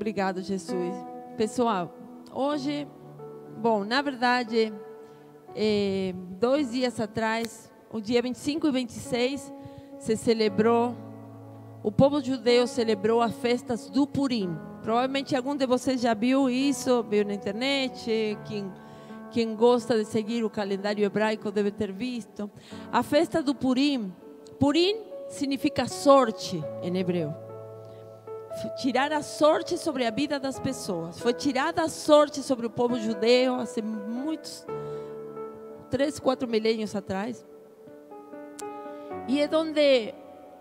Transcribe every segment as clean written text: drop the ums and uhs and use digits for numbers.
Obrigado, Jesus. Pessoal, hoje, bom, na verdade, 2 dias atrás, o dia 25 e 26, se celebrou, o povo judeu celebrou as festas do Purim. Provavelmente algum de vocês já viu isso, viu na internet, quem gosta de seguir o calendário hebraico deve ter visto. A festa do Purim, Purim significa sorte em hebreu. Tirar a sorte sobre a vida das pessoas. Foi tirada a sorte sobre o povo judeu há muitos 3, 4 milênios atrás. E é onde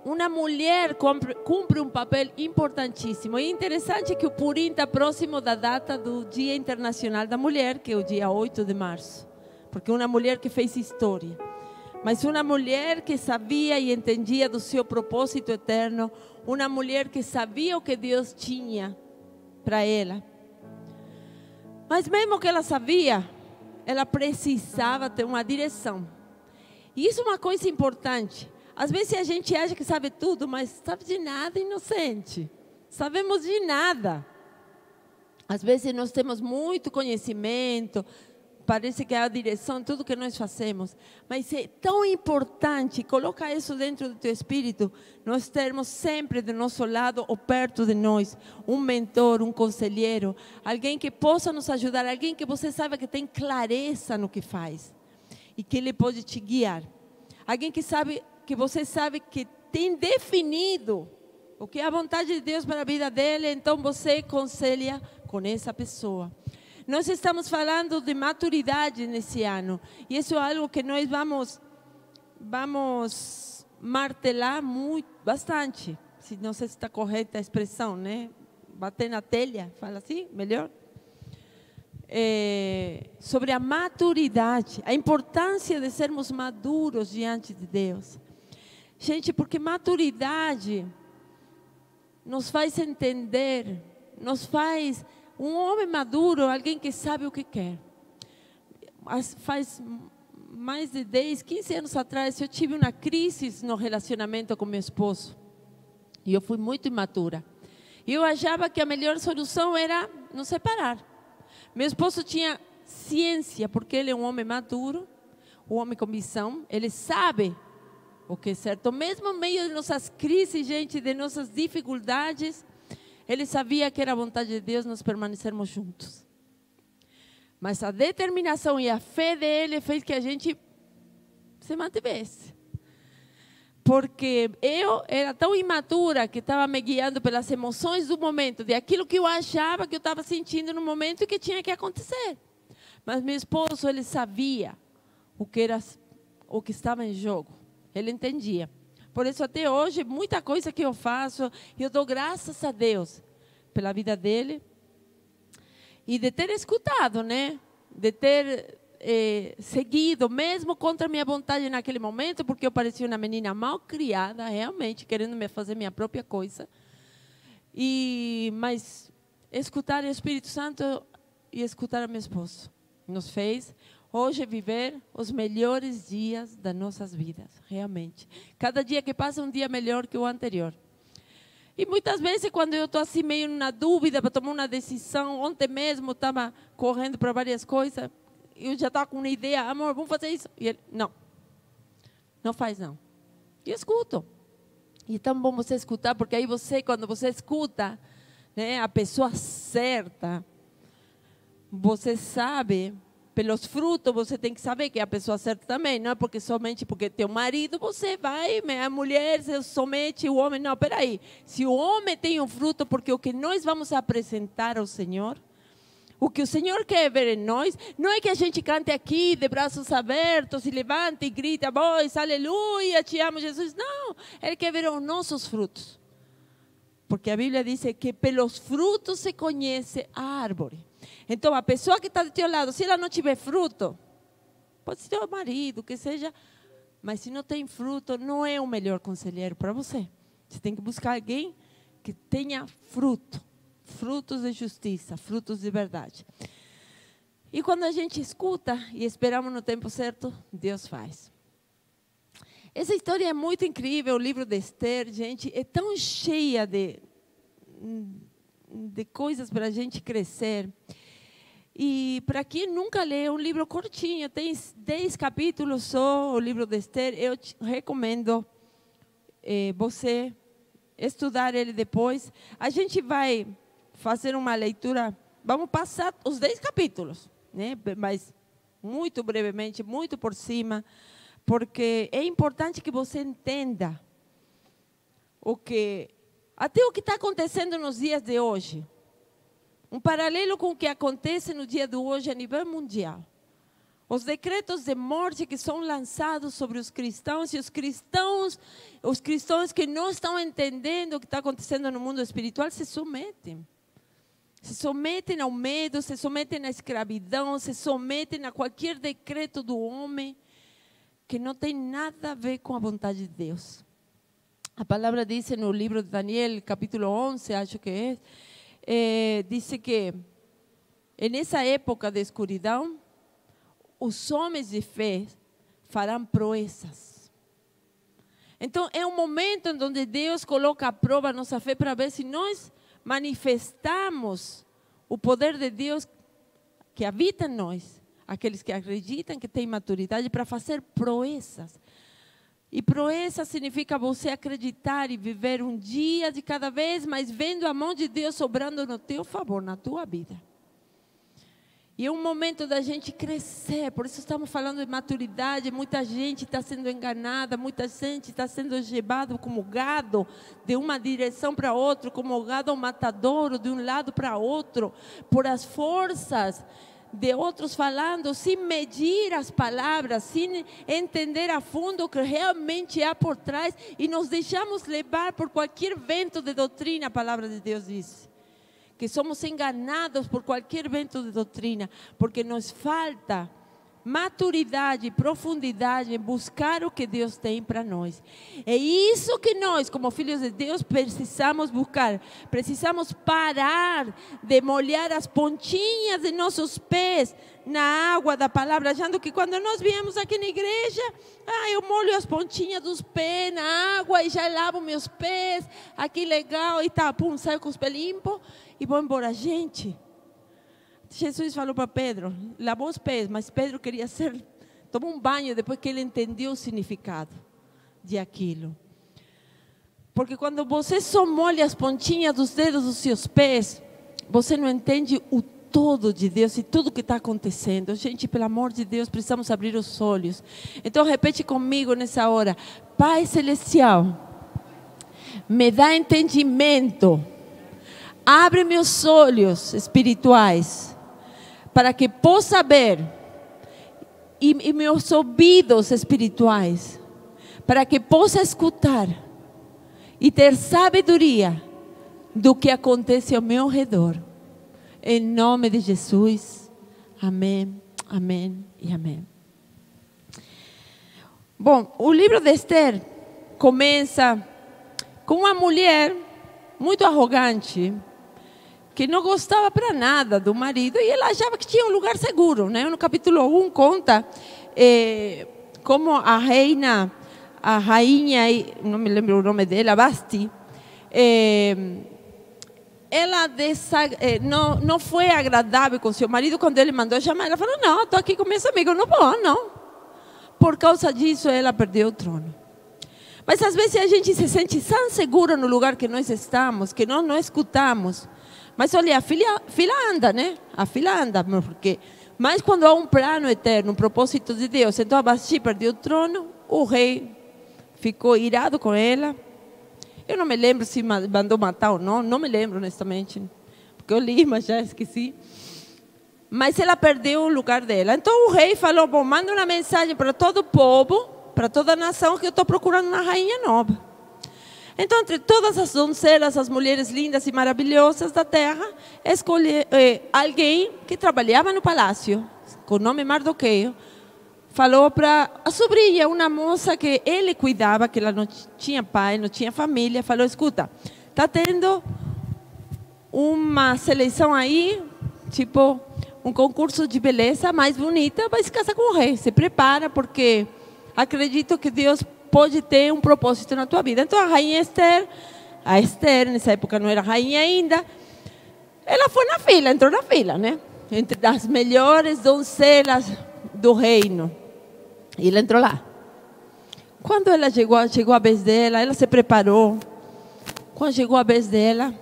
uma mulher cumpre um papel importantíssimo. E é interessante que o Purim está próximo da data do Dia Internacional da Mulher, que é o dia 8 de março. Porque é uma mulher que fez história. Mas uma mulher que sabia e entendia do seu propósito eterno. Uma mulher que sabia o que Deus tinha para ela. Mas mesmo que ela sabia, ela precisava ter uma direção. E isso é uma coisa importante. Às vezes a gente acha que sabe tudo, mas sabe de nada, inocente. Sabemos de nada. Às vezes nós temos muito conhecimento, parece que é a direção, tudo que nós fazemos. Mas é tão importante, coloca isso dentro do teu espírito, nós termos sempre do nosso lado ou perto de nós, um mentor, um conselheiro, alguém que possa nos ajudar, alguém que você saiba que tem clareza no que faz e que ele pode te guiar. Alguém que você sabe que tem definido o que é a vontade de Deus para a vida dele, então você conselha com essa pessoa. Nós estamos falando de maturidade nesse ano, e isso é algo que nós vamos martelar bastante, se não sei se está correta a expressão, né? Bater na telha, fala assim, melhor? Sobre a maturidade, a importância de sermos maduros diante de Deus. Gente, porque maturidade nos faz entender, nos faz um homem maduro, alguém que sabe o que quer. Faz mais de 10, 15 anos atrás, eu tive uma crise no relacionamento com meu esposo. E eu fui muito imatura. Eu achava que a melhor solução era nos separar. Meu esposo tinha ciência, porque ele é um homem maduro, um homem com visão, ele sabe o que é certo. Mesmo no meio de nossas crises, gente, de nossas dificuldades, ele sabia que era a vontade de Deus nós permanecermos juntos. Mas a determinação e a fé dele fez que a gente se mantivesse. Porque eu era tão imatura que estava me guiando pelas emoções do momento, de aquilo que eu achava que eu estava sentindo no momento e que tinha que acontecer. Mas meu esposo, ele sabia o que estava em jogo. Ele entendia. Por isso até hoje, muita coisa que eu faço, eu dou graças a Deus pela vida dele. E de ter escutado, né? De ter seguido, mesmo contra a minha vontade naquele momento, porque eu parecia uma menina mal criada, realmente, querendo fazer minha própria coisa. Mas escutar o Espírito Santo e escutar a meu esposo nos fez hoje viver os melhores dias das nossas vidas, realmente. Cada dia que passa é um dia melhor que o anterior. E muitas vezes, quando eu estou assim meio na dúvida para tomar uma decisão, ontem mesmo estava correndo para várias coisas, eu já estava com uma ideia, amor, vamos fazer isso. E ele, não faz não. E eu escuto. E é tão bom você escutar, porque aí quando você escuta, né, a pessoa certa, você sabe. Pelos frutos, você tem que saber que é a pessoa certa também. Não é porque somente porque teu marido, você vai, a mulher se somete, o homem. Não, peraí. Se o homem tem um fruto, porque o que nós vamos apresentar ao Senhor, o que o Senhor quer ver em nós, não é que a gente cante aqui de braços abertos, e levante e grita, voz, aleluia, te amo, Jesus. Não, Ele quer ver os nossos frutos. Porque a Bíblia diz que pelos frutos se conhece a árvore. Então, a pessoa que está do teu lado, se ela não tiver fruto, pode ser teu marido, que seja, mas se não tem fruto, não é o melhor conselheiro para você. Você tem que buscar alguém que tenha fruto, frutos de justiça, frutos de verdade. E quando a gente escuta e esperamos no tempo certo, Deus faz. Essa história é muito incrível, o livro de Esther, gente, é tão cheia de coisas para a gente crescer. E para quem nunca leu, um livro curtinho, tem 10 capítulos só, o livro de Esther. Eu te recomendo você estudar ele depois. A gente vai fazer uma leitura, vamos passar os 10 capítulos, né? Mas muito brevemente, muito por cima, porque é importante que você entenda até o que está acontecendo nos dias de hoje. Um paralelo com o que acontece no dia de hoje a nível mundial. Os decretos de morte que são lançados sobre os cristãos, e os cristãos que não estão entendendo o que está acontecendo no mundo espiritual se submetem. Se submetem ao medo, se submetem à escravidão, se submetem a qualquer decreto do homem que não tem nada a ver com a vontade de Deus. A palavra diz no livro de Daniel, capítulo 11, acho que diz que nessa época de escuridão, os homens de fé farão proezas. Então, é um momento em onde Deus coloca à prova a nossa fé para ver se nós manifestamos o poder de Deus que habita em nós, aqueles que acreditam, que têm maturidade para fazer proezas. E proeza significa você acreditar e viver um dia de cada vez, mas vendo a mão de Deus obrando no teu favor, na tua vida. E é um momento da gente crescer, por isso estamos falando de maturidade. Muita gente está sendo enganada, muita gente está sendo levada como gado de uma direção para outra, como gado matadouro de um lado para outro, por as forças de outros falando, sem medir as palavras, sem entender a fundo o que realmente há por trás, e nos deixamos levar por qualquer vento de doutrina. A palavra de Deus diz que somos enganados por qualquer vento de doutrina, porque nos falta maturidade e profundidade em buscar o que Deus tem para nós. É isso que nós, como filhos de Deus, precisamos buscar. Precisamos parar de molhar as pontinhas de nossos pés na água da palavra, achando que quando nós viemos aqui na igreja, eu molho as pontinhas dos pés na água e já lavo meus pés, aqui legal, e tá, pum, saio com os pés limpos e vou embora. Gente, Jesus falou para Pedro, lavou os pés, mas Pedro queria tomar um banho depois que ele entendeu o significado de aquilo. Porque quando você só molha as pontinhas dos dedos dos seus pés, você não entende o todo de Deus e tudo que está acontecendo. Gente, pelo amor de Deus, precisamos abrir os olhos. Então repete comigo nessa hora: Pai Celestial, me dá entendimento, abre meus olhos espirituais, para que possa ver, e meus ouvidos espirituais, para que possa escutar e ter sabedoria do que acontece ao meu redor. Em nome de Jesus, amém, amém e amém. Bom, o livro de Esther começa com uma mulher muito arrogante, que não gostava para nada do marido, e ela achava que tinha um lugar seguro, né? No capítulo 1 conta como a rainha, não me lembro o nome dela, Vasti, ela não foi agradável com seu marido quando ele mandou chamar. Ela falou: não, estou aqui com meus amigos, não vou, não. Por causa disso, ela perdeu o trono. Mas às vezes a gente se sente tão seguro no lugar que nós estamos, que nós não escutamos. Mas olha, a fila anda, né? A fila anda, mas quando há um plano eterno, um propósito de Deus. Então a Vasti perdeu o trono, o rei ficou irado com ela. Eu não me lembro se mandou matar ou não, não me lembro honestamente, porque eu li, mas já esqueci. Mas ela perdeu o lugar dela. Então o rei falou: bom, manda uma mensagem para todo o povo, para toda a nação, que eu estou procurando uma rainha nova. Então, entre todas as donzelas, as mulheres lindas e maravilhosas da terra, escolhe alguém que trabalhava no palácio, com o nome Mardoqueu. Falou para a sobrinha, uma moça que ele cuidava, que ela não tinha pai, não tinha família. Falou: escuta, está tendo uma seleção aí, tipo um concurso de beleza mais bonita, vai se casar com o rei. Se prepara, porque acredito que Deus pode ter um propósito na tua vida. Então a rainha Esther, nessa época não era rainha ainda, ela foi na fila, entrou na fila, né? Entre as melhores donzelas do reino. E ela entrou lá. Quando ela chegou a vez dela, ela se preparou. Quando chegou a vez dela,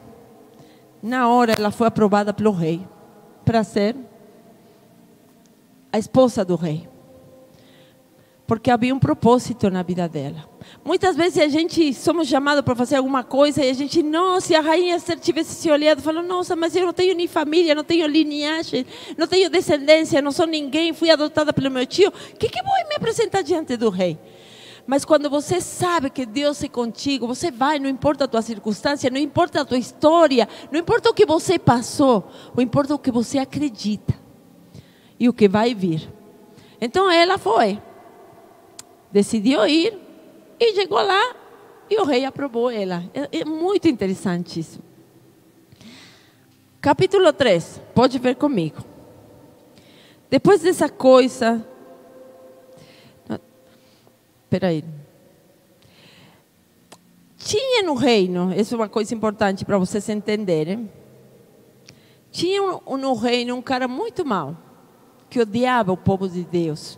na hora ela foi aprovada pelo rei para ser a esposa do rei. Porque havia um propósito na vida dela. Muitas vezes a gente somos chamados para fazer alguma coisa e a gente, nossa, se a rainha Esther tivesse se olhado, falou, nossa, mas eu não tenho nem família, não tenho linhagem, não tenho descendência, não sou ninguém, fui adotada pelo meu tio, que vou me apresentar diante do rei? Mas quando você sabe que Deus é contigo, você vai, não importa a tua circunstância, não importa a tua história, não importa o que você passou, o importa o que você acredita e o que vai vir. Então ela foi, decidiu ir e chegou lá e o rei aprovou ela. É muito interessante isso. Capítulo 3, pode ver comigo. Depois dessa coisa... Espera aí. Tinha no reino, isso é uma coisa importante para vocês entenderem. Tinha no reino um cara muito mau, que odiava o povo de Deus,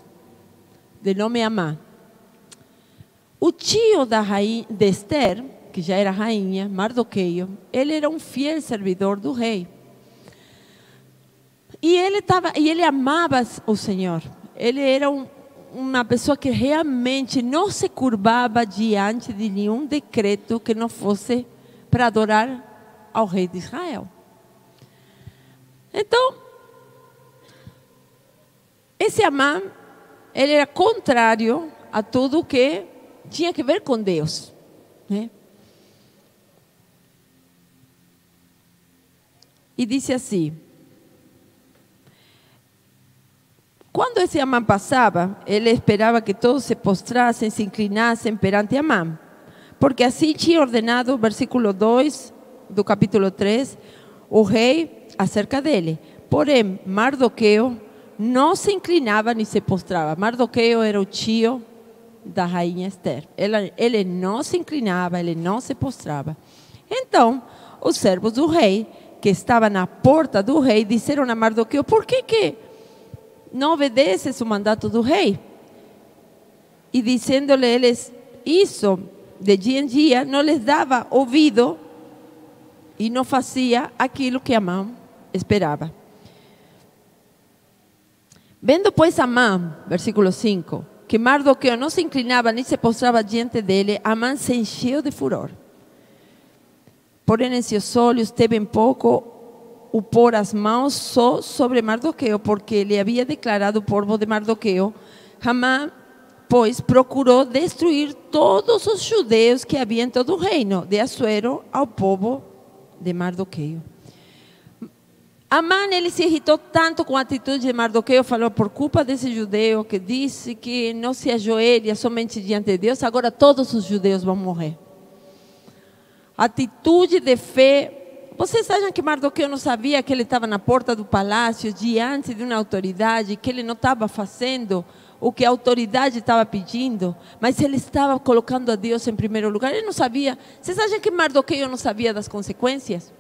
de nome Amã. O tio da rainha, de Esther, que já era rainha, Mardoqueio, ele era um fiel servidor do rei. E ele amava o Senhor. Ele era uma pessoa que realmente não se curvava diante de nenhum decreto que não fosse para adorar ao rei de Israel. Então, esse Amã, ele era contrário a tudo que tinha que ver com Deus, né? E disse assim: quando esse Amã passava, ele esperava que todos se postrassem, se inclinassem perante Amã, porque assim tinha ordenado, versículo 2 do capítulo 3, o rei acerca dele. Porém, Mardoqueu não se inclinava nem se postrava. Mardoqueu era o tio da rainha Esther. Ele não se inclinava, ele não se postrava. Então, os servos do rei, que estavam na porta do rei, disseram a Mardoqueu: por que não obedeces o mandato do rei? E dizendo-lhe eles isso, de dia em dia, não lhes dava ouvido e não fazia aquilo que Amã esperava. Vendo, pois, Amã, versículo 5, que Mardoqueu não se inclinava nem se postrava diante dele, Amã se encheu de furor. Porém, em seus olhos teve em pouco o pôr as mãos só sobre Mardoqueu, porque ele havia declarado o povo de Mardoqueu. Amã, pois, procurou destruir todos os judeus que havia em todo o reino, de Assuero ao povo de Mardoqueu. Amã, ele se irritou tanto com a atitude de Mardoqueu, falou: por culpa desse judeu que disse que não se ajoelha somente diante de Deus, agora todos os judeus vão morrer. Atitude de fé. Vocês acham que Mardoqueu não sabia que ele estava na porta do palácio, diante de uma autoridade, que ele não estava fazendo o que a autoridade estava pedindo, mas ele estava colocando a Deus em primeiro lugar? Ele não sabia. Vocês acham que Mardoqueu não sabia das consequências?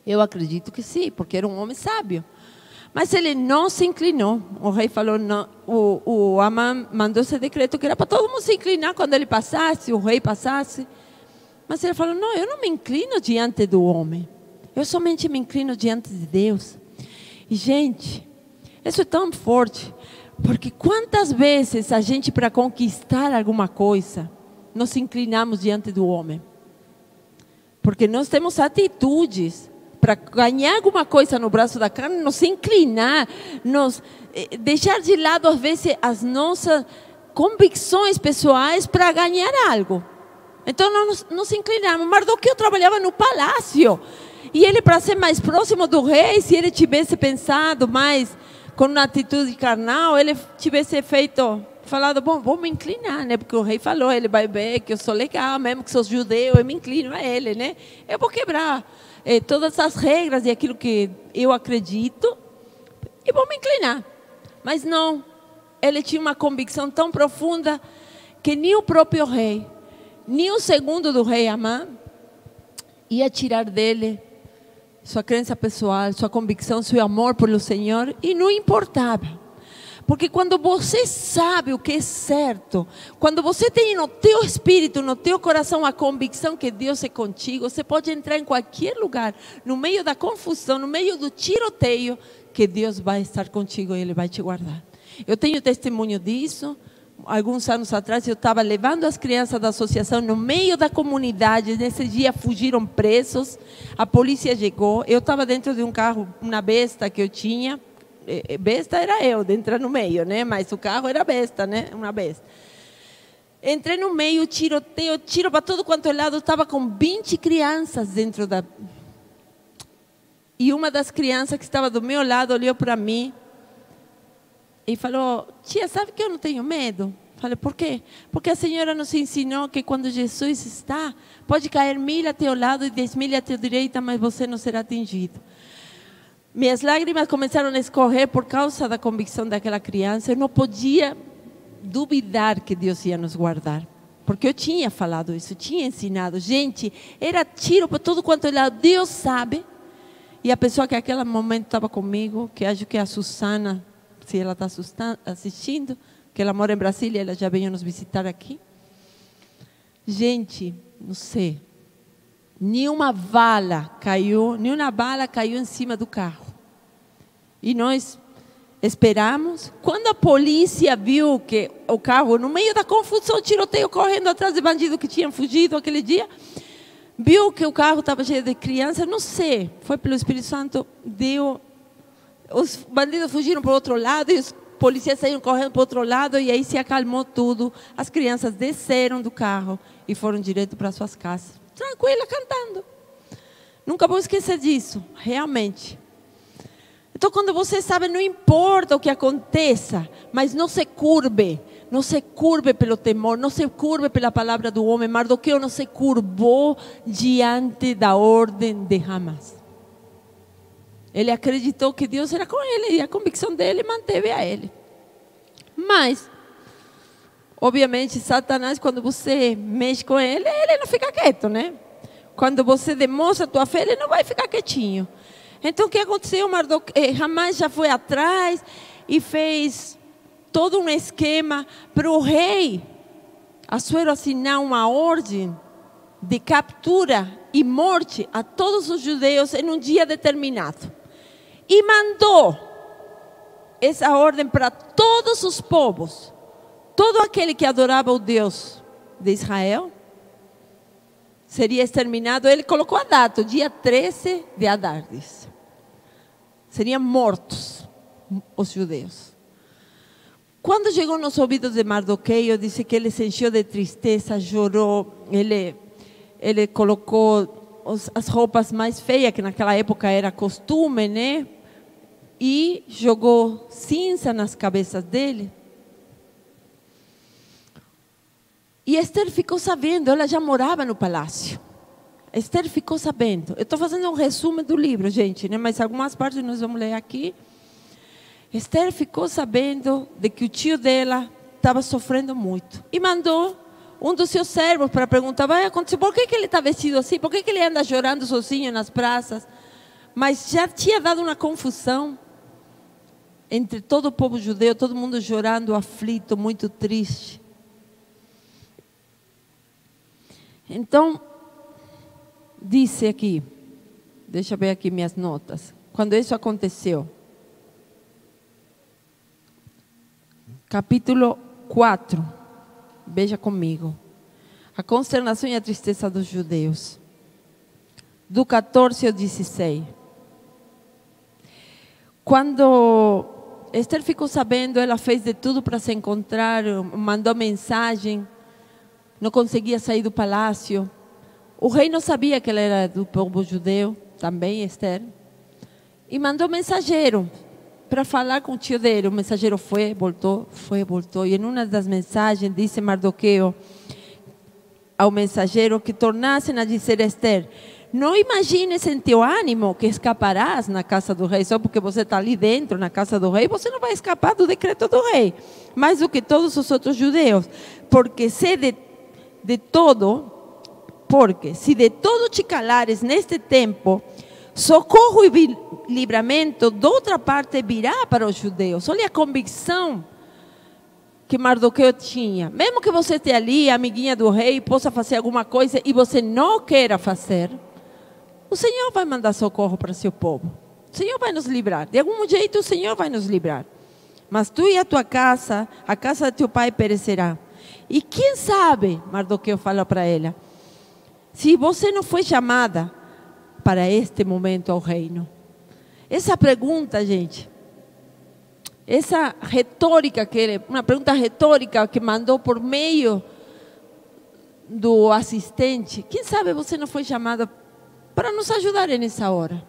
Eu acredito que sim, porque era um homem sábio. Mas ele não se inclinou. O rei falou, não, o Amã mandou esse decreto que era para todo mundo se inclinar quando ele passasse, o rei passasse. Mas ele falou, não, eu não me inclino diante do homem. Eu somente me inclino diante de Deus. E, gente, isso é tão forte. Porque quantas vezes a gente, para conquistar alguma coisa, nos inclinamos diante do homem? Porque nós temos atitudes para ganhar alguma coisa no braço da carne, nos inclinar, nos deixar de lado às vezes as nossas convicções pessoais para ganhar algo. Então nós nos inclinamos. Mardoqueu trabalhava no palácio e ele, para ser mais próximo do rei, se ele tivesse pensado mais com uma atitude carnal, ele tivesse falado, bom, vou me inclinar, né? Porque o rei falou, ele vai ver que eu sou legal, mesmo que sou judeu, eu me inclino a ele, né? Eu vou quebrar todas as regras e aquilo que eu acredito e vou me inclinar. Mas não, ele tinha uma convicção tão profunda que nem o próprio rei, nem o segundo do rei Amã ia tirar dele sua crença pessoal, sua convicção, seu amor pelo Senhor, e não importava. Porque quando você sabe o que é certo, quando você tem no teu espírito, no teu coração a convicção que Deus é contigo, você pode entrar em qualquer lugar, no meio da confusão, no meio do tiroteio, que Deus vai estar contigo e Ele vai te guardar. Eu tenho testemunho disso. Alguns anos atrás eu estava levando as crianças da associação no meio da comunidade. Nesse dia fugiram presos, a polícia chegou, eu estava dentro de um carro, uma besta que eu tinha. Besta era eu, de entrar no meio, né? Mas o carro era besta, né? Uma besta. Entrei no meio, tiroteio, tiro para todo quanto é lado. Estava com 20 crianças dentro da... E uma das crianças que estava do meu lado olhou para mim e falou: tia, sabe que eu não tenho medo? Falei: por quê? Porque a senhora nos ensinou que quando Jesus está, pode cair 1000 a teu lado e 10.000 a tua direita, mas você não será atingido. Minhas lágrimas começaram a escorrer por causa da convicção daquela criança. Eu não podia duvidar que Deus ia nos guardar, porque eu tinha falado isso, tinha ensinado. Gente, era tiro para todo quanto é lado. Deus sabe. E a pessoa que naquele momento estava comigo, que acho que é a Susana, se ela está assistindo, que ela mora em Brasília, ela já veio nos visitar aqui. Gente, não sei, nenhuma bala caiu em cima do carro. E nós esperamos. Quando a polícia viu que o carro, no meio da confusão, tiroteio, correndo atrás de bandidos que tinham fugido aquele dia, viu que o carro estava cheio de crianças, não sei, foi pelo Espírito Santo, os bandidos fugiram para o outro lado e os policiais saíram correndo para o outro lado, e aí se acalmou tudo. As crianças desceram do carro e foram direto para suas casas, tranquila, cantando. Nunca vou esquecer disso, realmente. Então, quando você sabe, não importa o que aconteça, mas não se curve. Não se curve pelo temor, não se curve pela palavra do homem. Mardoqueu não se curvou diante da ordem de Hamas. Ele acreditou que Deus era com ele, e a convicção dele manteve a ele. Mas, obviamente, Satanás, quando você mexe com ele, ele não fica quieto, né? Quando você demonstra a tua fé, ele não vai ficar quietinho. Então, o que aconteceu? Hamas já foi atrás e fez todo um esquema para o rei Assuero assinar uma ordem de captura e morte a todos os judeus em um dia determinado. E mandou essa ordem para todos os povos. Todo aquele que adorava o Deus de Israel seria exterminado. Ele colocou a data, o dia 13 de Adar. Seriam mortos os judeus. Quando chegou nos ouvidos de Mardoqueu, disse que ele se encheu de tristeza, chorou. Ele colocou as roupas mais feias, que naquela época era costume, né? E jogou cinza nas cabeças dele. E Esther ficou sabendo, ela já morava no palácio. Esther ficou sabendo. Eu estou fazendo um resumo do livro, gente, né? Mas algumas partes nós vamos ler aqui. Esther ficou sabendo de que o tio dela estava sofrendo muito. E mandou um dos seus servos para perguntar: vai acontecer, por que ele está vestido assim? Por que ele anda chorando sozinho nas praças? Mas já tinha dado uma confusão entre todo o povo judeu, todo mundo chorando, aflito, muito triste. Então, disse aqui, deixa eu ver aqui minhas notas. Quando isso aconteceu, capítulo 4, veja comigo. A consternação e a tristeza dos judeus. Do 14 ao 16. Quando Esther ficou sabendo, ela fez de tudo para se encontrar, mandou mensagem, não conseguia sair do palácio. O rei não sabia que ela era do povo judeu, também Esther. E mandou mensageiro para falar com o tio dele. O mensageiro foi, voltou. E em uma das mensagens disse Mardoqueu ao mensageiro que tornassem a dizer a Esther: não imagines em teu ânimo que escaparás na casa do rei, só porque você está ali dentro, na casa do rei, você não vai escapar do decreto do rei, mais do que todos os outros judeus, porque se de todo te calares neste tempo, Socorro e livramento de outra parte virá para os judeus. Olha a convicção que Mardoqueu tinha. Mesmo que você esteja ali, amiguinha do rei, possa fazer alguma coisa e você não queira fazer, o Senhor vai mandar socorro para seu povo. O Senhor vai nos livrar. De algum jeito o Senhor vai nos livrar. Mas tu e a tua casa, a casa de teu pai perecerá. E quem sabe, Mardoqueu fala para ela, se você não foi chamada para este momento ao reino. Essa pergunta, gente, essa retórica, uma pergunta retórica que mandou por meio do assistente, quem sabe você não foi chamada para nos ajudar nessa hora.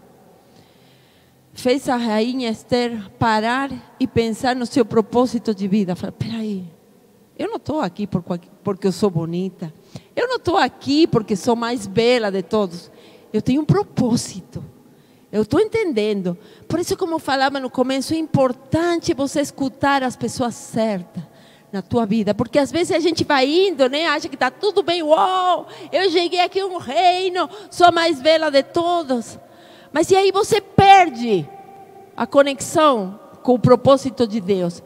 Fez a rainha Esther parar e pensar no seu propósito de vida. Falar, peraí, eu não estou aqui porque eu sou bonita. Eu não estou aqui porque sou mais bela de todos. Eu tenho um propósito. Eu estou entendendo. Por isso, como eu falava no começo, é importante você escutar as pessoas certas na tua vida. Porque às vezes a gente vai indo, né? Acha que está tudo bem. Uou, eu cheguei aqui a um reino, sou a mais bela de todos. Mas e aí você perde a conexão com o propósito de Deus.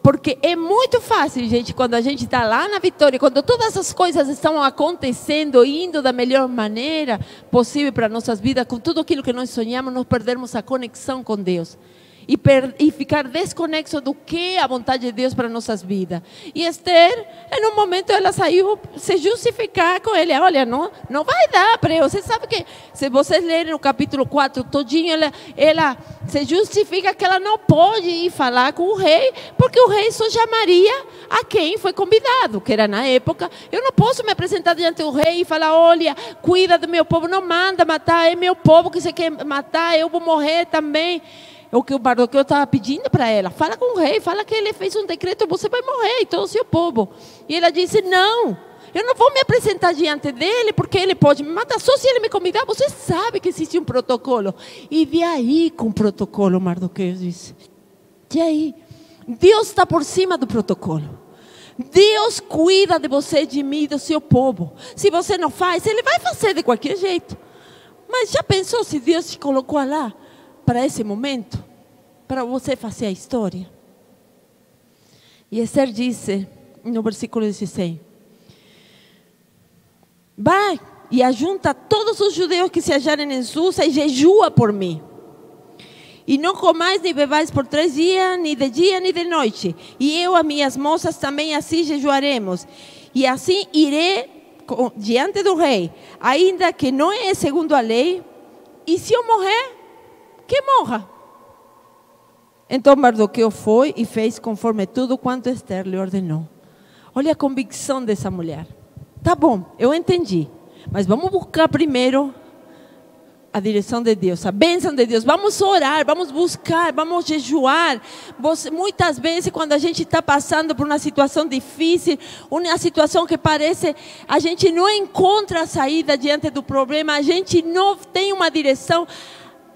Porque é muito fácil, gente, quando a gente está lá na vitória, quando todas as coisas estão acontecendo, indo da melhor maneira possível para nossas vidas, com tudo aquilo que nós sonhamos, nós perdemos a conexão com Deus. E ficar desconexo do que é a vontade de Deus para nossas vidas. E Esther, em um momento, ela saiu se justificar com ele. Olha, não vai dar para eu. Você sabe que, se vocês lerem no capítulo 4 todinho, ela se justifica que ela não pode ir falar com o rei, porque o rei só chamaria a quem foi convidado, que era na época. Eu não posso me apresentar diante do rei e falar, olha, cuida do meu povo, não manda matar, é meu povo que você quer matar, eu vou morrer também. O que o Mardoqueu estava pedindo para ela, fala com o rei, fala que ele fez um decreto, você vai morrer e todo o seu povo. E ela disse, não, eu não vou me apresentar diante dele, porque ele pode me matar, só se ele me convidar. Você sabe que existe um protocolo. E de aí com o protocolo, Mardoqueu disse, de aí, Deus está por cima do protocolo. Deus cuida de você, de mim, do seu povo. Se você não faz, ele vai fazer de qualquer jeito. Mas já pensou se Deus te colocou lá para esse momento, para você fazer a história? E Esther disse no versículo 16, vai e ajunta todos os judeus que se acharem em Susa e jejua por mim. E não comais nem bebais por 3 dias, nem de dia nem de noite. E eu e minhas moças também assim jejuaremos. E assim irei diante do rei, ainda que não é segundo a lei. E se eu morrer, que morra. Então Mardoqueu foi e fez conforme tudo quanto Esther lhe ordenou. Olha a convicção dessa mulher. Tá bom, eu entendi, mas vamos buscar primeiro a direção de Deus, a bênção de Deus. Vamos orar, vamos buscar, vamos jejuar. Muitas vezes, quando a gente está passando por uma situação difícil, uma situação que parece, a gente não encontra a saída diante do problema, a gente não tem uma direção.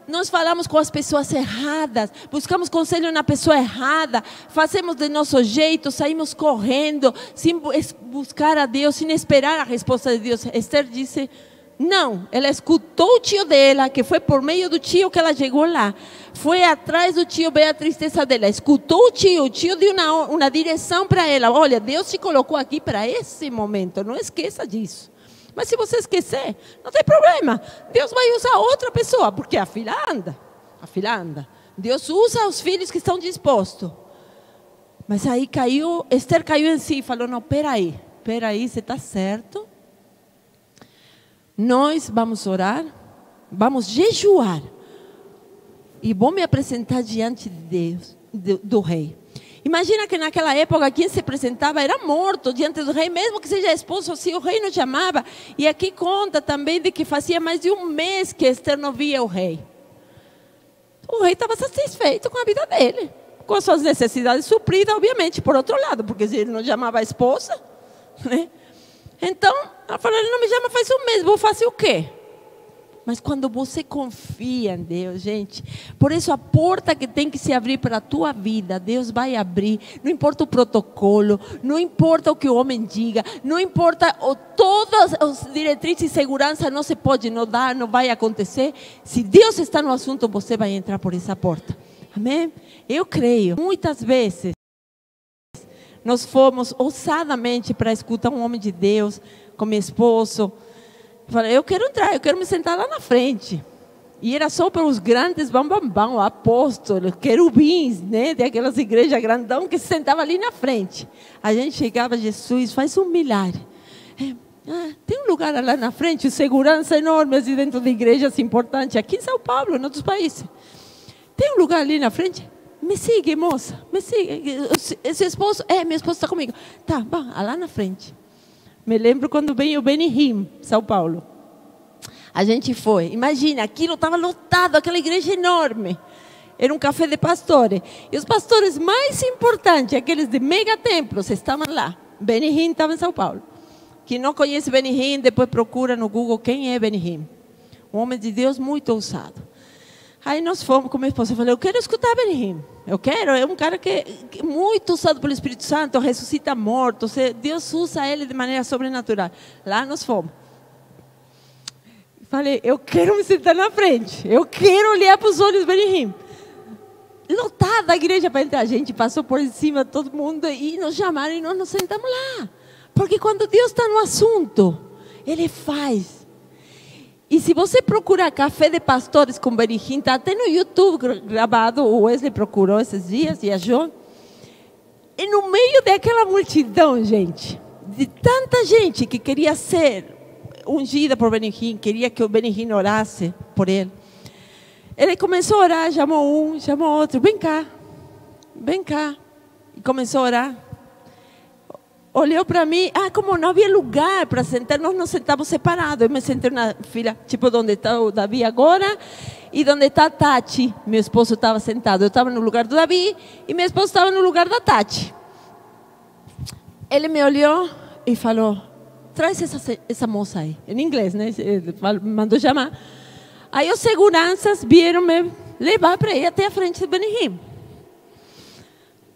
Nós falamos com as pessoas erradas, buscamos conselho na pessoa errada, fazemos de nosso jeito, saímos correndo, sem buscar a Deus, sem esperar a resposta de Deus. Esther disse, não, ela escutou o tio dela, que foi por meio do tio que ela chegou lá. Foi atrás do tio ver a tristeza dela, escutou o tio deu uma direção para ela. Olha, Deus te colocou aqui para esse momento, não esqueça disso. Mas se você esquecer, não tem problema. Deus vai usar outra pessoa, porque a filha anda. Deus usa os filhos que estão dispostos. Mas aí Esther caiu em si e falou, não, peraí, você está certo. Nós vamos orar, vamos jejuar. E vou me apresentar diante de Deus, do rei. Imagina que naquela época quem se apresentava era morto diante do rei, mesmo que seja esposo, se o rei não chamava. E aqui conta também de que fazia mais de 1 mês que Esther não via o rei. O rei estava satisfeito com a vida dele, com as suas necessidades supridas, obviamente, por outro lado, porque se ele não chamava a esposa, né? Então, ela falou, ele não me chama faz 1 mês, vou fazer o quê? Mas quando você confia em Deus, gente, por isso a porta que tem que se abrir para a tua vida, Deus vai abrir. Não importa o protocolo, não importa o que o homem diga, não importa todas as diretrizes de segurança, não se pode, não dá, não vai acontecer. Se Deus está no assunto, você vai entrar por essa porta. Amém? Eu creio. Muitas vezes nós fomos ousadamente para escutar um homem de Deus com meu esposo. Falei, eu quero entrar, eu quero me sentar lá na frente. E era só para os grandes bambambam, apóstolos, querubins, né? De aquelas igrejas grandão que se sentavam ali na frente. A gente chegava, Jesus, faz um milagre. Tem um lugar lá na frente, segurança enorme assim dentro de igrejas importantes, aqui em São Paulo, em outros países. Tem um lugar ali na frente? Me siga, moça, me siga. Esse esposo, meu esposo está comigo. Tá, vá lá na frente. Me lembro quando veio o Benihim, São Paulo. A gente foi. Imagina, aquilo estava lotado, aquela igreja enorme. Era um café de pastores. E os pastores mais importantes, aqueles de mega templos, estavam lá. Benihim estava em São Paulo. Quem não conhece Benihim, depois procura no Google quem é Benihim. Um homem de Deus muito ousado. Aí nós fomos com minha esposa. Eu falei, eu quero escutar Benihim. Eu quero. É um cara que é muito usado pelo Espírito Santo, ressuscita mortos. Deus usa ele de maneira sobrenatural. Lá nós fomos. Falei, eu quero me sentar na frente. Eu quero olhar para os olhos de Benihim. Lotada a igreja para entrar. A gente passou por cima de todo mundo e nos chamaram e nós nos sentamos lá. Porque quando Deus está no assunto, Ele faz. E se você procurar café de pastores com Benihim, está até no YouTube gravado, o Wesley procurou esses dias, viajou. E no meio daquela multidão, gente, de tanta gente que queria ser ungida por Benihim, queria que o Benihim orasse por ele. Ele começou a orar, chamou um, chamou outro, vem cá. E começou a orar. Olhou para mim, como não havia lugar para sentar, nós nos sentamos separados. Eu me sentei na fila, tipo onde está o Davi agora, e onde está a Tati. Meu esposo estava sentado, eu estava no lugar do Davi, e meu esposo estava no lugar da Tati. Ele me olhou e falou, traz essa moça aí, em inglês, né? Ele mandou chamar. Aí os seguranças vieram me levar para ir até a frente do Benihim.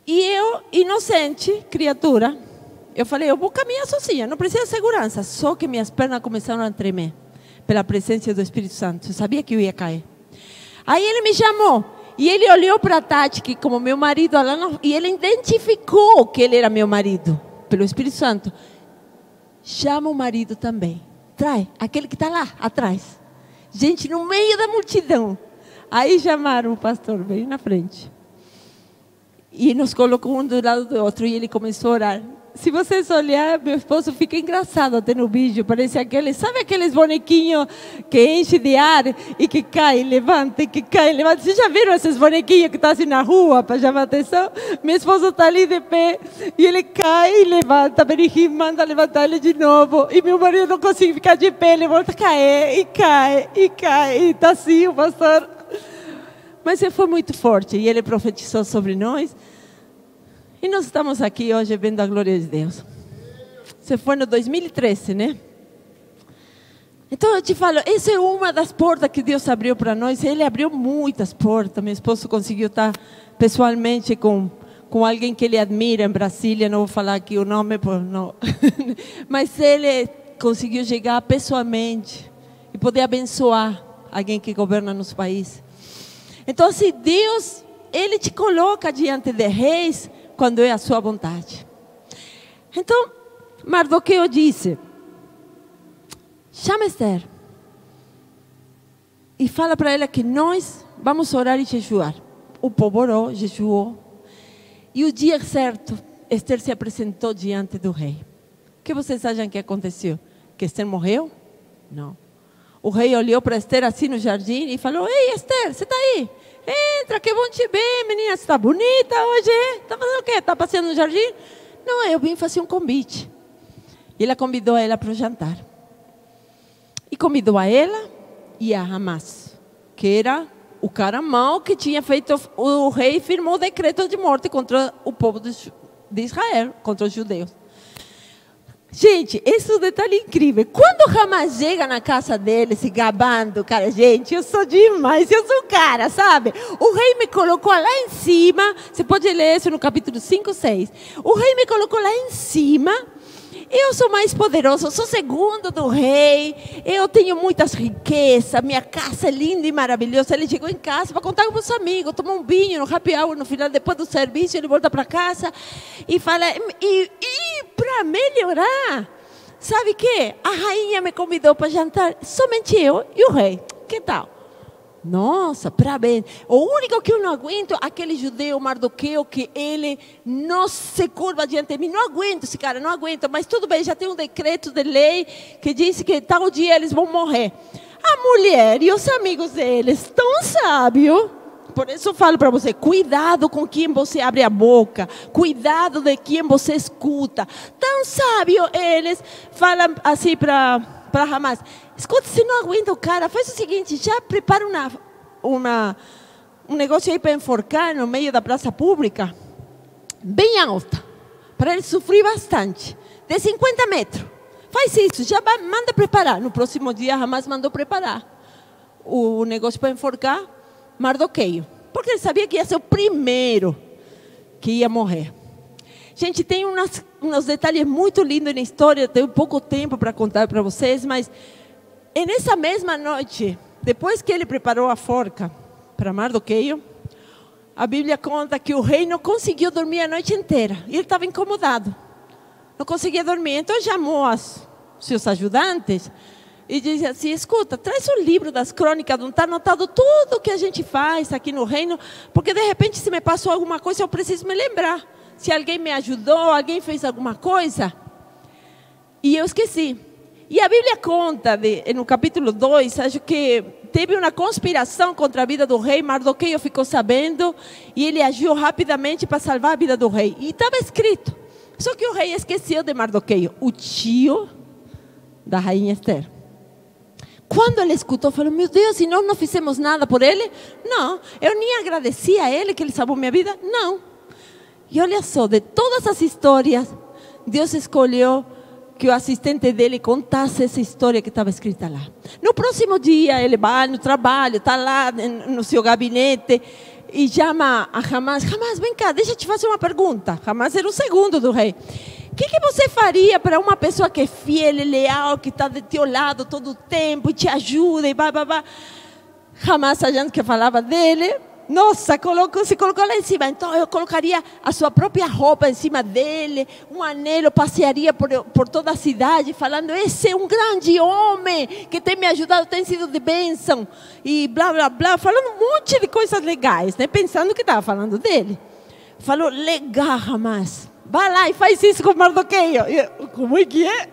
E eu, inocente, criatura, eu falei, eu vou caminhar sozinha, não precisa de segurança. Só que minhas pernas começaram a tremer pela presença do Espírito Santo. Eu sabia que eu ia cair. Aí ele me chamou e ele olhou para a Tati, que como meu marido, e ele identificou que ele era meu marido, pelo Espírito Santo. Chama o marido também. Traz, aquele que está lá atrás. Gente, no meio da multidão. Aí chamaram o pastor, veio na frente. E nos colocou um do lado do outro e ele começou a orar. Se vocês olharem, meu esposo fica engraçado até no vídeo. Parece aqueles, sabe aqueles bonequinhos que enche de ar e que cai, levanta, e que cai, levanta. Vocês já viram esses bonequinhos que estão assim na rua para chamar atenção? Meu esposo está ali de pé e ele cai e levanta. Benihim manda levantar ele de novo. E meu marido não consegue ficar de pé, ele volta a cair e cai e cai. E está assim o pastor. Mas ele foi muito forte e ele profetizou sobre nós. E nós estamos aqui hoje vendo a glória de Deus. Você foi no 2013, né? Então eu te falo, essa é uma das portas que Deus abriu para nós. Ele abriu muitas portas. Meu esposo conseguiu estar pessoalmente com alguém que ele admira em Brasília. Não vou falar aqui o nome, não. Mas ele conseguiu chegar pessoalmente e poder abençoar alguém que governa nos países. Então, assim, Deus, Ele te coloca diante de reis quando é a sua vontade. Então, Mardoqueu disse, chama Esther e fala para ela que nós vamos orar e jejuar. O povo orou, jejuou. E o dia certo, Esther se apresentou diante do rei. O que vocês acham que aconteceu? Que Esther morreu? Não. O rei olhou para Esther assim no jardim e falou, ei Esther, você está aí? Entra, que bom te ver, menina, você está bonita hoje? Está fazendo o quê? Está passeando no jardim? Não, eu vim fazer um convite. E ele convidou ela para o jantar. E convidou a ela e a Hamas, que era o cara mau que tinha feito, o rei firmou o decreto de morte contra o povo de Israel, contra os judeus. Gente, esse é um detalhe incrível. Quando Haman chega na casa dele, se gabando, cara, gente, eu sou demais, eu sou o cara, sabe? O rei me colocou lá em cima, você pode ler isso no capítulo 5, 6. O rei me colocou lá em cima, eu sou mais poderoso, eu sou segundo do rei, eu tenho muitas riquezas, minha casa é linda e maravilhosa. Ele chegou em casa para contar com os amigos, tomou um vinho no happy hour no final, depois do serviço, ele volta para casa e fala, e para melhorar, sabe o que? A rainha me convidou para jantar, somente eu e o rei, que tal? Nossa, parabéns. O único que eu não aguento é aquele judeu Mardoqueu, que ele não se curva diante de mim. Não aguento esse cara, não aguento. Mas tudo bem, já tem um decreto de lei que diz que tal dia eles vão morrer. A mulher e os amigos deles, tão sábios. Por isso eu falo para você, cuidado com quem você abre a boca. Cuidado de quem você escuta. Tão sábio eles falam assim para Haman. Escuta, se não aguenta o cara, faz o seguinte, já prepara um negócio aí para enforcar no meio da praça pública, bem alta, para ele sofrer bastante, de 50 metros. Faz isso, já manda preparar. No próximo dia, Haman mandou preparar o negócio para enforcar Mardoqueu, porque ele sabia que ia ser o primeiro que ia morrer. Gente, tem uns detalhes muito lindos na história, tenho pouco tempo para contar para vocês, mas nessa mesma noite, depois que ele preparou a forca para Mardoqueu, a Bíblia conta que o rei não conseguiu dormir a noite inteira. E ele estava incomodado, não conseguia dormir. Então chamou seus ajudantes e disse assim, escuta, traz o livro das crônicas, onde está anotado tudo o que a gente faz aqui no reino, porque de repente se me passou alguma coisa, eu preciso me lembrar. Se alguém me ajudou, alguém fez alguma coisa. E eu esqueci. E a Bíblia conta, no capítulo 2, acho que teve uma conspiração contra a vida do rei. Mardoqueu ficou sabendo e ele agiu rapidamente para salvar a vida do rei. E estava escrito. Só que o rei esqueceu de Mardoqueu, o tio da rainha Esther. Quando ele escutou, falou, meu Deus, e nós não fizemos nada por ele? Não, eu nem agradeci a ele que ele salvou minha vida? Não. E olha só, de todas as histórias, Deus escolheu que o assistente dele contasse essa história que estava escrita lá. No próximo dia, ele vai no trabalho, está lá no seu gabinete e chama a Haman. Haman, vem cá, deixa eu te fazer uma pergunta. Haman era o segundo do rei. O que você faria para uma pessoa que é fiel e leal, que está do teu lado todo o tempo e te ajuda e blá, blá, blá. Haman, sabendo que falava dele, nossa, se colocou lá em cima. Então eu colocaria a sua própria roupa em cima dele, um anelo, passearia por toda a cidade, falando, esse é um grande homem que tem me ajudado, tem sido de bênção, e blá, blá, blá, falando um monte de coisas legais, né? Pensando que estava falando dele. Falou, legal, Hamas, vai lá e faz isso com Mardoqueu. Como é que é?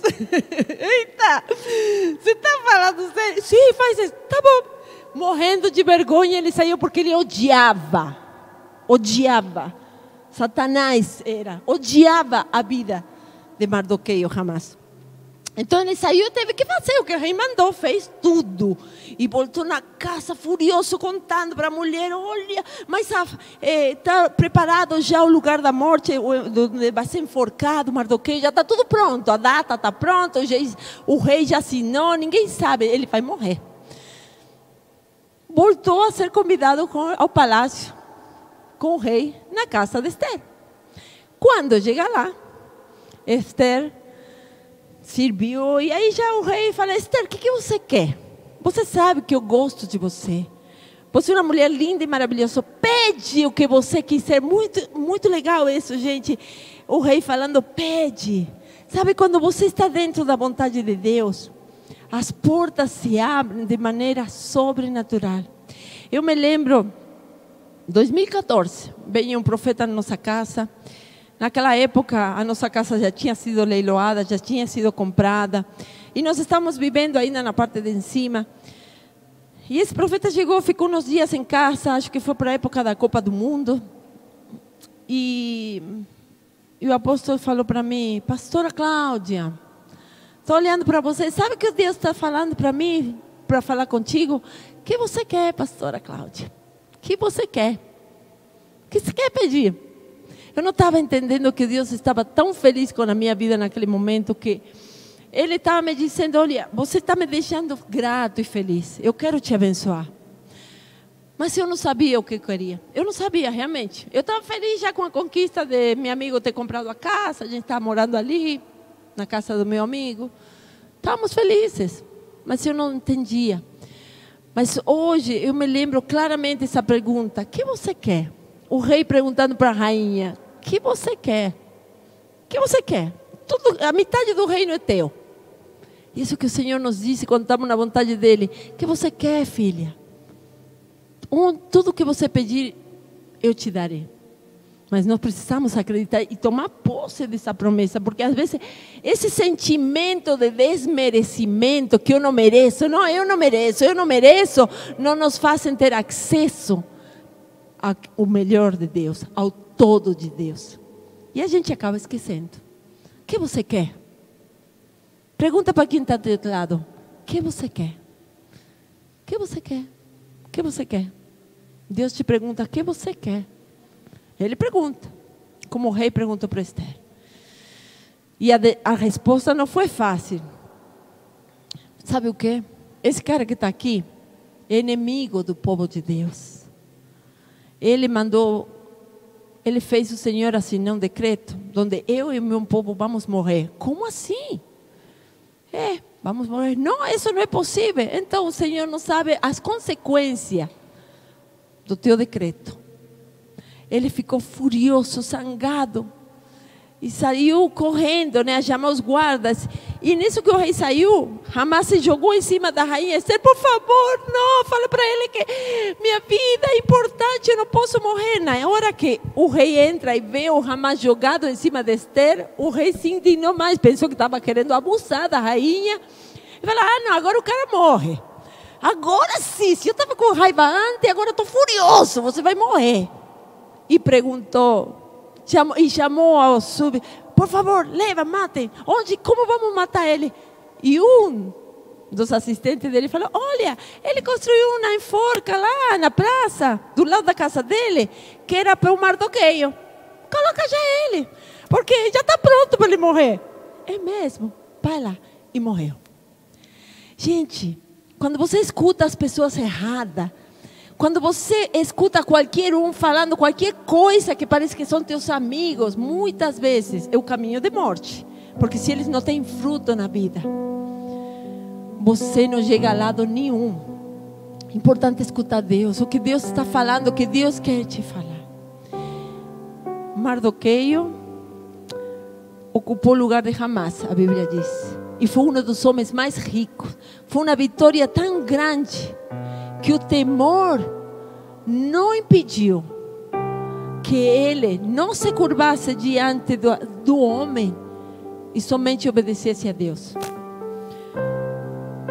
Eita, você está falando sério? Sim, faz isso, tá bom. Morrendo de vergonha, ele saiu porque ele odiava. Satanás odiava a vida de Mardoqueu, Hamas. Então ele saiu e teve que fazer o que o rei mandou, fez tudo. E voltou na casa furioso, contando para a mulher, olha, mas está preparado já o lugar da morte, onde vai ser enforcado Mardoqueu, já está tudo pronto, a data está pronta, o rei já assinou, ninguém sabe, ele vai morrer. Voltou a ser convidado ao palácio com o rei na casa de Esther. Quando chega lá, Esther serviu e aí já o rei fala, Esther, o que você quer? Você sabe que eu gosto de você. Você é uma mulher linda e maravilhosa. Pede o que você quiser. Muito, muito legal isso, gente. O rei falando, pede. Sabe quando você está dentro da vontade de Deus, as portas se abrem de maneira sobrenatural. Eu me lembro, 2014, veio um profeta na nossa casa. Naquela época, a nossa casa já tinha sido leiloada, já tinha sido comprada. E nós estamos vivendo ainda na parte de cima. E esse profeta chegou, ficou uns dias em casa, acho que foi para a época da Copa do Mundo. E o apóstolo falou para mim, pastora Cláudia, estou olhando para você, sabe o que Deus está falando para mim, para falar contigo? O que você quer, pastora Cláudia? O que você quer? O que você quer pedir? Eu não estava entendendo que Deus estava tão feliz com a minha vida naquele momento que Ele estava me dizendo: olha, você está me deixando grato e feliz. Eu quero te abençoar. Mas eu não sabia o que eu queria. Eu não sabia realmente. Eu estava feliz já com a conquista de meu amigo ter comprado a casa. A gente estava morando ali, na casa do meu amigo. Estávamos felizes. Mas eu não entendia. Mas hoje eu me lembro claramente essa pergunta: o que você quer? O rei perguntando para a rainha: o que você quer? O que você quer? Tudo, a metade do reino é teu. Isso que o Senhor nos disse quando estamos na vontade dEle. O que você quer, filha? Tudo que você pedir, eu te darei. Mas nós precisamos acreditar e tomar posse dessa promessa, porque às vezes esse sentimento de desmerecimento, que eu não mereço, não nos fazem ter acesso ao melhor de Deus, ao todo de Deus. E a gente acaba esquecendo. O que você quer? Pergunta para quem está do outro lado: o que você quer? O que você quer? O que você quer? Deus te pergunta: o que você quer? Ele pergunta, como o rei perguntou para Esther. E a resposta não foi fácil. Sabe o que? Esse cara que está aqui é inimigo do povo de Deus. Ele fez o Senhor assinar um decreto, onde eu e meu povo vamos morrer. Como assim? Vamos morrer. Não, isso não é possível. Então o Senhor não sabe as consequências do teu decreto. Ele ficou furioso, zangado, e saiu correndo, né, a chamar os guardas. E nisso que o rei saiu, Hamã se jogou em cima da rainha Esther: por favor, não, fala para ele que minha vida é importante, eu não posso morrer. Na hora que o rei entra e vê o Hamã jogado em cima de Esther, o rei se indignou mais, pensou que estava querendo abusar da rainha. E falou: não, agora o cara morre. Agora sim, se eu estava com raiva antes, agora estou furioso, você vai morrer. E perguntou, chamou ao sub: por favor, leva, matem. Onde? Como vamos matar ele? E um dos assistentes dele falou: olha, ele construiu uma enforca lá na praça, do lado da casa dele, que era para o Mardoqueio. Coloca já ele, porque já está pronto para ele morrer. É mesmo? Vai lá. E morreu. Gente, quando você escuta as pessoas erradas, quando você escuta qualquer um falando qualquer coisa que parece que são teus amigos, muitas vezes é o caminho de morte. Porque se eles não têm fruto na vida, você não chega a lado nenhum. Importante escutar Deus, o que Deus está falando, o que Deus quer te falar. Mardoqueio ocupou o lugar de Hamã, a Bíblia diz. E foi um dos homens mais ricos. Foi uma vitória tão grande que o temor não impediu que ele não se curvasse diante do homem e somente obedecesse a Deus.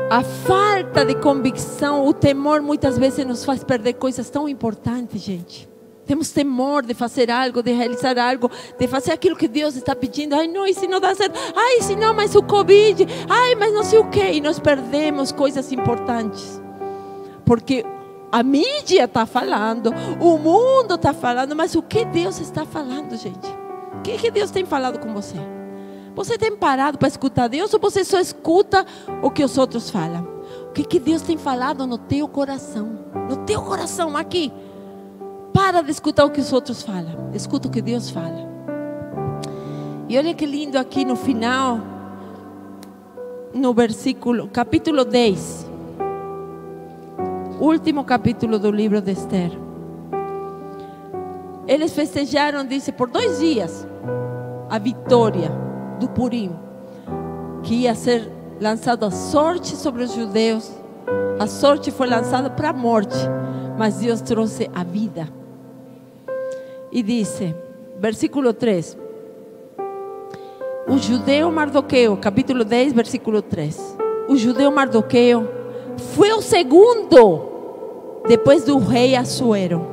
A falta de convicção, o temor muitas vezes nos faz perder coisas tão importantes, gente. Temos temor de fazer algo, de realizar algo, de fazer aquilo que Deus está pedindo. Ai, não, e se não dá certo? Ai, se não, mas o Covid. Ai, mas não sei o quê. E nós perdemos coisas importantes. Porque a mídia está falando, o mundo está falando, mas o que Deus está falando, gente? O que Deus tem falado com você? Você tem parado para escutar Deus ou você só escuta o que os outros falam? O que Deus tem falado no teu coração? No teu coração, aqui. Para de escutar o que os outros falam. Escuta o que Deus fala. E olha que lindo aqui no final, no versículo, capítulo 10. Último capítulo do livro de Esther. Eles festejaram, disse, por 2 dias a vitória do Purim, que ia ser lançada a sorte sobre os judeus. A sorte foi lançada para a morte, mas Deus trouxe a vida. E disse, versículo 3: o judeu Mardoqueu, capítulo 10, versículo 3. O judeu Mardoqueu foi o segundo depois do rei Assuero,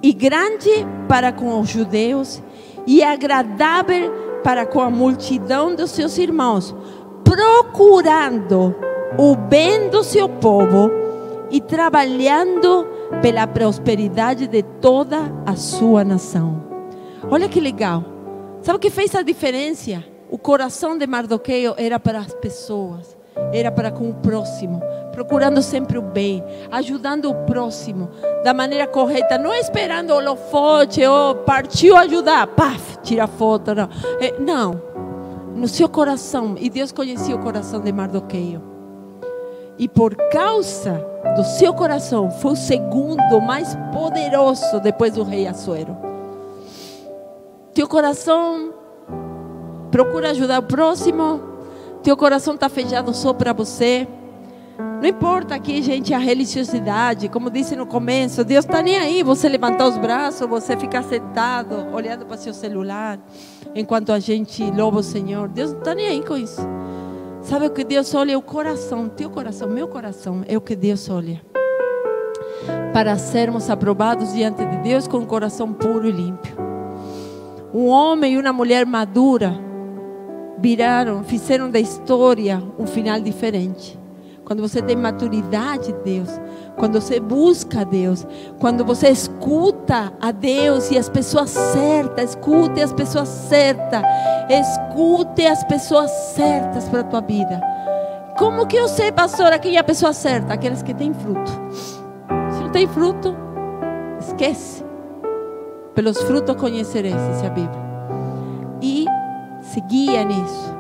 e grande para com os judeus, e agradável para com a multidão dos seus irmãos, procurando o bem do seu povo e trabalhando pela prosperidade de toda a sua nação. Olha que legal. Sabe o que fez a diferença? O coração de Mardoqueu era para as pessoas, era para com o próximo, procurando sempre o bem, ajudando o próximo da maneira correta, não esperando o holofote, ou partiu ajudar, paf, tira foto, não. Não, no seu coração, e Deus conhecia o coração de Mardoqueu, e por causa do seu coração, foi o segundo mais poderoso depois do rei Assuero. Teu coração procura ajudar o próximo, teu coração está fechado só para você. Não importa aqui, gente, a religiosidade, como disse no começo, Deus está nem aí você levantar os braços, você ficar sentado, olhando para seu celular, enquanto a gente louva o Senhor. Deus não está nem aí com isso. Sabe o que Deus olha? É o coração, teu coração, meu coração, é o que Deus olha. Para sermos aprovados diante de Deus com um coração puro e limpo. Um homem e uma mulher madura fizeram da história um final diferente. Quando você tem maturidade de Deus, quando você busca a Deus, quando você escuta a Deus e as pessoas certas, escute as pessoas certas, escute as pessoas certas para a tua vida. Como que eu sei, pastora, quem é a pessoa certa? Aquelas que têm fruto. Se não tem fruto, esquece. Pelos frutos conhecereis, diz a Bíblia. E se guia nisso.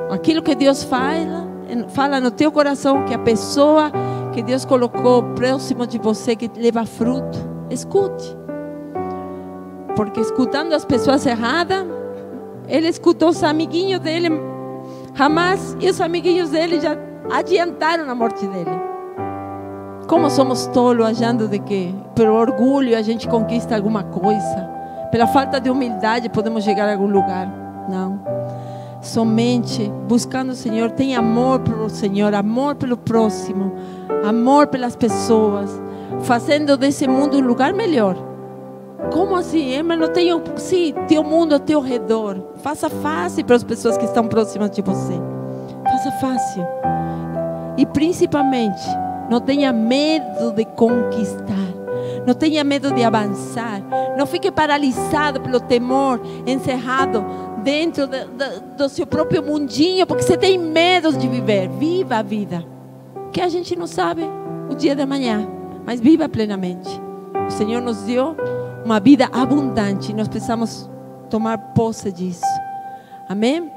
Aquilo que Deus fala no teu coração, que a pessoa que Deus colocou próximo de você, que leva fruto, escute. Porque escutando as pessoas erradas, ele escutou os amiguinhos dele, Hamas, e os amiguinhos dele já adiantaram a morte dele. Como somos tolos achando de que pelo orgulho a gente conquista alguma coisa, pela falta de humildade podemos chegar a algum lugar. Não. Somente buscando o Senhor, tem amor pelo Senhor, amor pelo próximo, amor pelas pessoas, fazendo desse mundo um lugar melhor. Como assim? Mas não tenho, sim, teu mundo ao teu redor. Faça fácil para as pessoas que estão próximas de você. Faça fácil. E principalmente, não tenha medo de conquistar. Não tenha medo de avançar. Não fique paralisado pelo temor, encerrado dentro do seu próprio mundinho, porque você tem medo de viver. Viva a vida, que a gente não sabe o dia de amanhã, mas viva plenamente. O Senhor nos deu uma vida abundante e nós precisamos tomar posse disso. Amém?